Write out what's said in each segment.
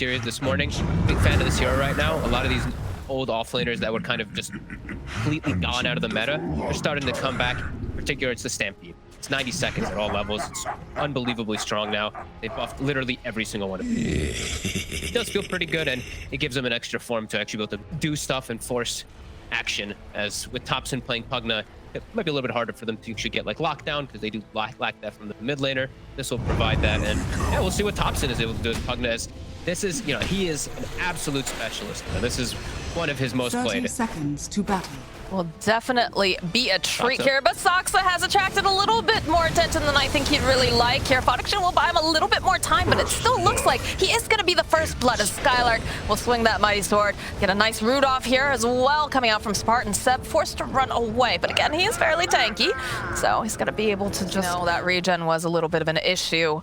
series this morning. Big fan of this hero right now. A lot of these old offlaners that were kind of just completely gone out of the meta are starting to come back. In particular, it's the Stampede. It's 90 seconds at all levels. It's unbelievably strong now. They buffed literally every single one of them. It does feel pretty good, and it gives them an extra form to actually be able to do stuff and force action. As with Topson playing Pugna, it might be a little bit harder for them to actually get like lockdown because they do lack that from the mid laner. This will provide that, and yeah, we'll see what Topson is able to do with Pugna. As this is, you know, he is an absolute specialist. And this is one of his most 30 played. seconds to battle. Will definitely be a treat Saksa. here, but Saksa has attracted a little bit more attention than I think he'd really like here. Foddiction will buy him a little bit more time, but it still looks like he is going to be the first blood as Skylark will swing that mighty sword. Get a nice root off here as well coming out from Spartan. Seb forced to run away, but again, he is fairly tanky, so he's going to be able to just know that regen was a little bit of an issue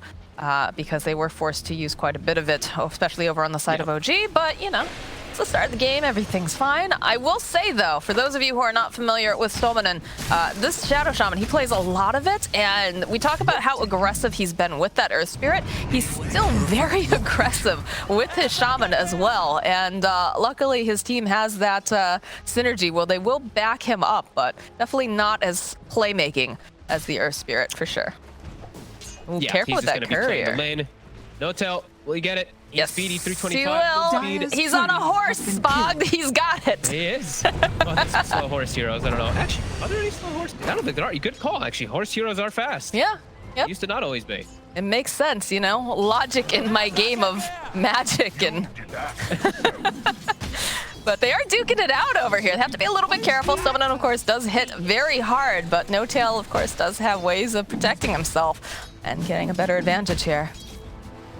because they were forced to use quite a bit of it, especially over on the side of OG, but you know, the start of the game, everything's fine. I will say though, for those of you who are not familiar with Stolmanen, this Shadow Shaman, he plays a lot of it, and we talk about how aggressive he's been with that Earth Spirit. He's still very aggressive with his Shaman as well, and luckily his team has that synergy where they will back him up, but definitely not as playmaking as the Earth Spirit for sure. Ooh, Yeah, careful he's with just that going to be playing the courier. lane. No tell. Will he get it? He's Yes, speedy, he 325 will. speed. He's on a horse, Spog. He's got it. He is. Oh, there's some slow horse heroes. I don't know. Actually, are there any slow horse? I don't think there are. Good call, actually. Horse heroes are fast. Yeah. Yep. Used to not always be. It makes sense, you know? Logic in my game of magic and... But they are duking it out over here. They have to be a little bit careful. Summonin, of course, does hit very hard, but No Tail, of course, does have ways of protecting himself and getting a better advantage here.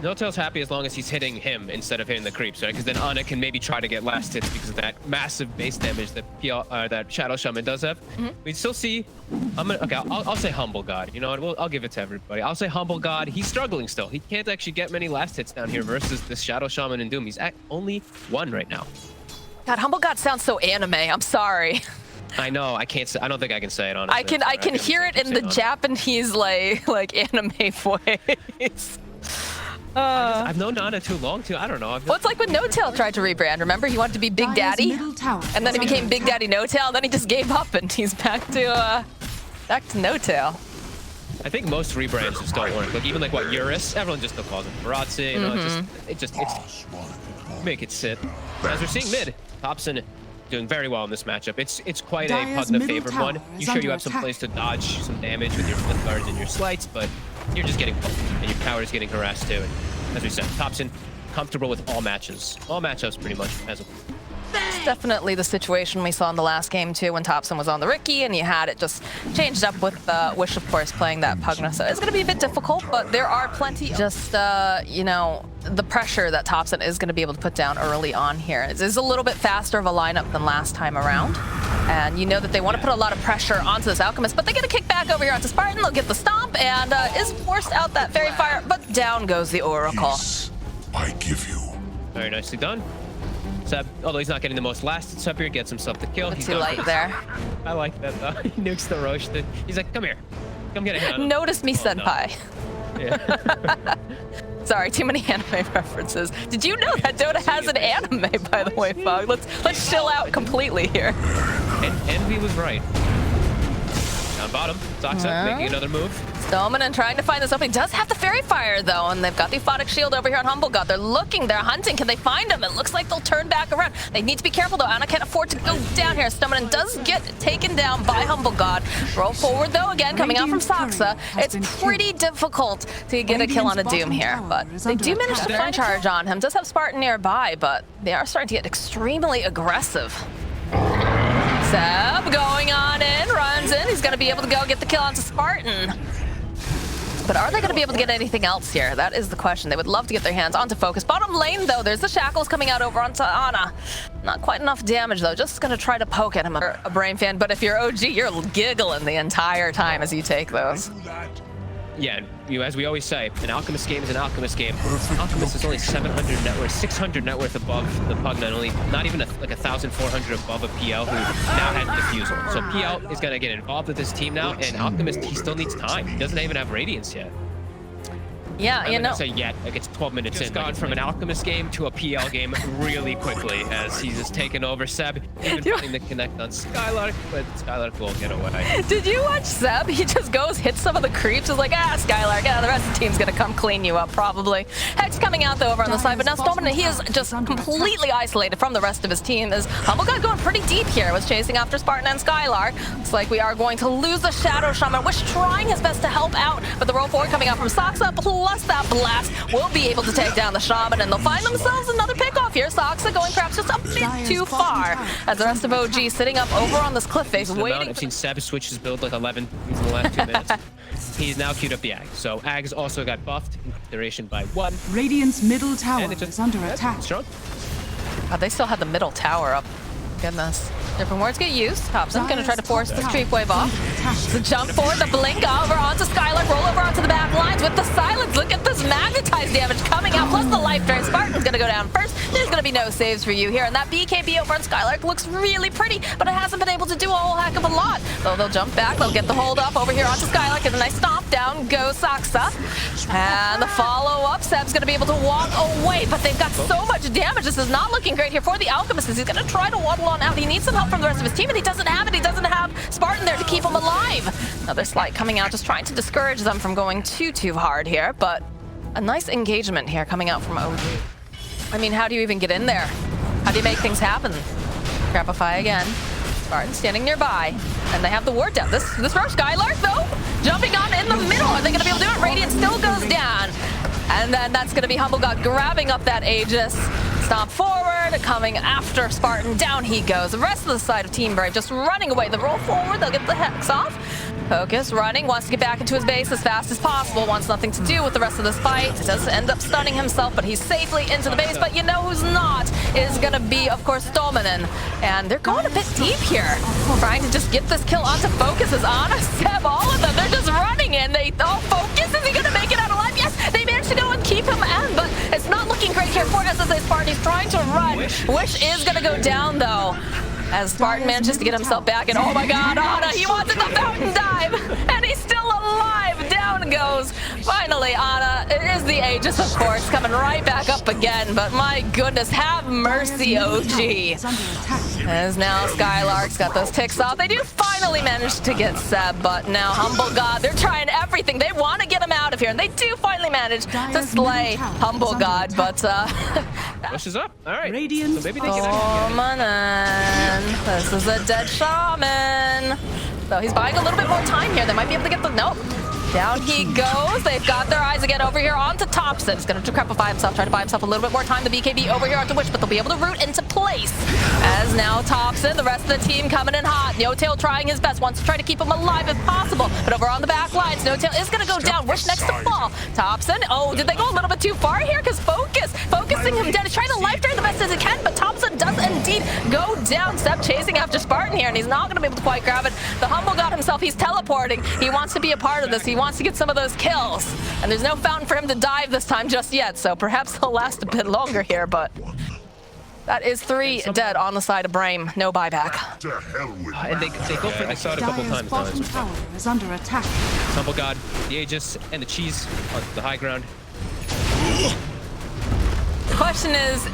No Tail's happy as long as he's hitting him instead of hitting the creeps, right? Because then Ana can maybe try to get last hits because of that massive base damage that that Shadow Shaman does have. We still see. I'll say Humble God. You know what? I'll give it to everybody. I'll say Humble God. He's struggling still. He can't actually get many last hits down here versus this Shadow Shaman and Doom. He's at only 1 right now. God, Humble God sounds so anime. I'm sorry. I know. I can't say. I don't think I can say it honestly. I can hear it in the Japanese like anime voice. I've known Ana too long too. I don't know. Well, it's like when No Tail tried to rebrand. Remember, he wanted to be Big Dire's Daddy, middle tower and then he is became under Big Daddy No Tail. And then he just gave up, and he's back to No Tail. I think most rebrands just don't work. Like even like what Eurus, everyone just still calls him Baratze. You know, it's make it sit. As we're seeing mid, Topson doing very well in this matchup. It's quite Dire's a Pugna middle favored tower one. is You sure under you have some attack. place to dodge some damage with your flip guards and your slights, but you're just getting poked, and your tower is getting harassed too. And as we said, Topson comfortable with all matches, all matchups pretty much as a. It's definitely the situation we saw in the last game too, when Topson was on the Riki, and you had it just changed up with Wish, of course, playing that Pugna. So it's going to be a bit difficult, but there are plenty. Just you know, the pressure that Topson is going to be able to put down early on here. It's a little bit faster of a lineup than last time around, and you know that they want to put a lot of pressure onto this Alchemist, but they get a kick back over here onto Spartan. They'll get the stomp, and is forced out that Fairy Fire, but down goes the Oracle. Peace I give you. Very nicely done. Seb, although he's not getting the most last, Seb here gets himself the kill. He's Too gone light for- there. I like that though. He nukes the Roche. He's like, come here. Come get a hand on him. Notice me, Oh, no. Senpai. Yeah. Sorry, too many anime references. Did you know that Dota has an anime, by the way, Fog? Let's chill out completely here. And Envy was right. Down bottom, Saksa making another move. Stolmanen trying to find this opening. Does have the Fairy Fire, though, and they've got the Aphotic Shield over here on Humble God. They're looking, they're hunting. Can they find him? It looks like they'll turn back around. They need to be careful, though. Ana can't afford to go down here. Stolmanen does get taken down by Humble God. Roll forward, though, again, coming out from Saksa. It's pretty difficult to get a kill on a Doom here, but they do manage to find charge on him. Does have Spartan nearby, but they are starting to get extremely aggressive. Seb going on in, runs in. He's going to be able to go get the kill onto Spartan. But are they going to be able to get anything else here? That is the question. They would love to get their hands onto Focus. Bottom lane, though, there's the Shackles coming out over onto Ana. Not quite enough damage, though. Just going to try to poke at him. A Brain fan, but if you're OG, you're giggling the entire time as you take those. Yeah, as we always say, an Alchemist game is an Alchemist game. Alchemist is only 700 net worth, 600 net worth above the Pugna, and only not even like 1,400 above a PL who now has Diffusal. So PL is going to get involved with this team now, and Alchemist, he still needs time. He doesn't even have Radiance yet. Yeah, you know. I say yet, like it's 12 minutes in. Gone from an Alchemist game to a PL game really quickly as he's just taken over. Seb even trying to connect on Skylark, but Skylark will get away. Did you watch Seb? He just goes, hits some of the creeps, is like, Skylark, the rest of the team's gonna come clean you up, probably. Hex coming out, though, over on the side, but now Stoneman, he is just completely isolated from the rest of his team, as Humblegod going pretty deep here, was chasing after Spartan and Skylark. Looks like we are going to lose the Shadow Shaman. Wish trying his best to help out, but the roll forward coming out from Soxa, plus that blast, will be able to take down the Shaman, and they'll find themselves another pickoff here. Soxa going perhaps just a bit too far, as the rest of OG sitting up over on this cliff face, waiting. I've seen Seb switch his build like 11 in the last 2 minutes. He's now queued up the Ag. So Ag's also got buffed in duration by 1. Radiant's middle tower And it is under attack. Strong. They still had the middle tower up. Goodness. Different words get used. Thompson gonna try to force the creep wave off. The jump forward, the blink over onto Skylark, roll over onto the back lines with the silence. Look at this magnetized damage coming out, plus the life drain. Spartan's gonna go down first. There's gonna be no saves for you here, and that BKB over on Skylark looks really pretty, but it hasn't been able to do a whole heck of a lot. So they'll jump back, they'll get the hold up over here onto Skylark, get a nice stomp down, go Soxa. And the follow-up, Seb's gonna be able to walk away, but they've got so much damage. This is not looking great here for the Alchemist, as he's gonna try to waddle on out. He needs some help from the rest of his team, and he doesn't have it. He doesn't have Spartan there to keep him alive. Another Slight coming out, just trying to discourage them from going too hard here, but a nice engagement here coming out from OG. I mean, how do you even get in there? How do you make things happen? Crapify again. Spartan standing nearby, and they have the ward down. This rush, Skylark, though, jumping on in the middle. Are they going to be able to do it? Radiant still goes down. And then that's going to be Humblegod grabbing up that Aegis. Stomp forward, coming after Spartan. Down he goes. The rest of the side of Team Brave just running away. The roll forward, they'll get the Hex off. Focus running, wants to get back into his base as fast as possible, wants nothing to do with the rest of this fight. Does end up stunning himself, but he's safely into the base. But you know who's not is going to be, of course, Stolmanen. And they're going a bit deep here, trying to just get this kill onto Focus as Ana, Seb, all of them. They're just running in. Focus, is he going to make it out alive? Yes, they managed to go and keep him in, but it's not looking great here for SSA Spartan. He's trying to run. Wish is going to go down, though, as Spartan manages to get himself back, and oh my god, Ana, he wanted the fountain dive, and he's still alive. Down goes. Finally, Ana, it is the Aegis, of course, coming right back up again, but my goodness, have mercy, OG. As now Skylark's got those ticks off. They do finally manage to get Seb, but now Humblegod, they're trying everything. They want to get him out of here, and they do finally manage to slay Humblegod, but Wish is up. All right. Radiant. So maybe they can actually Stolmanen. This is a dead shaman. So he's buying a little bit more time here. They might be able to get the... Nope. Down he goes. They've got their eyes again over here onto Thompson. He's going to decrepify himself, try to buy himself a little bit more time. The BKB over here onto Witch, but they'll be able to root into place. As now Thompson, the rest of the team coming in hot. No-Tail trying his best, wants to try to keep him alive if possible. But over on the back lines, No-Tail is going to go down. Wish next to fall. Thompson, oh, did they go a little bit too far here? Because focusing him dead. He's trying to life drain the best as he can, but Thompson does indeed go down. Seb chasing after Spartan here, and he's not going to be able to quite grab it. The Humblegod himself, he's teleporting. He wants to be a part of this. He wants to get some of those kills. And there's no fountain for him to dive this time just yet, so perhaps he'll last a bit longer here, but that is 3 dead on the side of Brame. No buyback. To hell with and they go for I saw it a couple Dire's times. bottom tower is under attack. Humblegod, the Aegis, and the cheese on the high ground. The question is,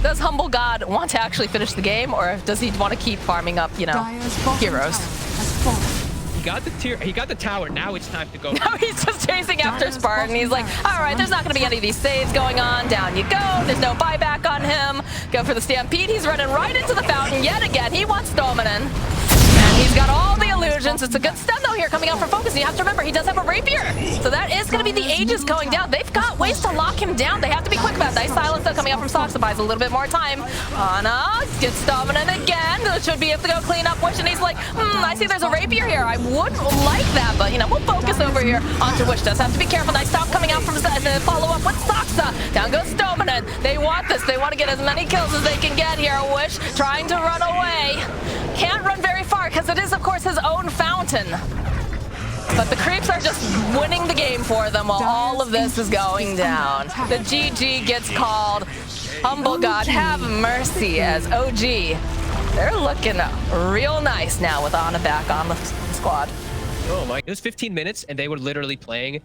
does Humblegod want to actually finish the game, or does he want to keep farming up, you know, Dire's bottom heroes? tower has fallen. He got the tower. Now it's time to go. Now he's just chasing after Spartan. He's like, all right, there's not going to be any of these saves going on. Down you go. There's no buyback on him. Go for the Stampede. He's running right into the fountain yet again. He wants Stolmanen. And he's got all the illusions. It's a good stun, though, here coming out from Focus. And you have to remember, he does have a rapier. So that is going to be the Aegis going down. They've got ways to lock him down. They have to be quick about that. Nice silence, though, coming out from Soxa. Buys a little bit more time. Ana gets Stolmanen again. Should be able to go clean up Wish. And he's like, I see there's a rapier here. I would like that, but, you know, we'll focus over here onto Wish. Does have to be careful. Nice stop coming out from the follow-up with Soxa. Down goes Stolmanen. They want this. They want to get as many kills as they can get here. Wish trying to run away. Can't run very far because it is, of course, his own fountain. But the creeps are just winning the game for them while all of this is going down. The GG gets called. Humblegod, have mercy, as OG. They're looking real nice now with Ana back on the squad. Oh my! It was 15 minutes, and they were literally playing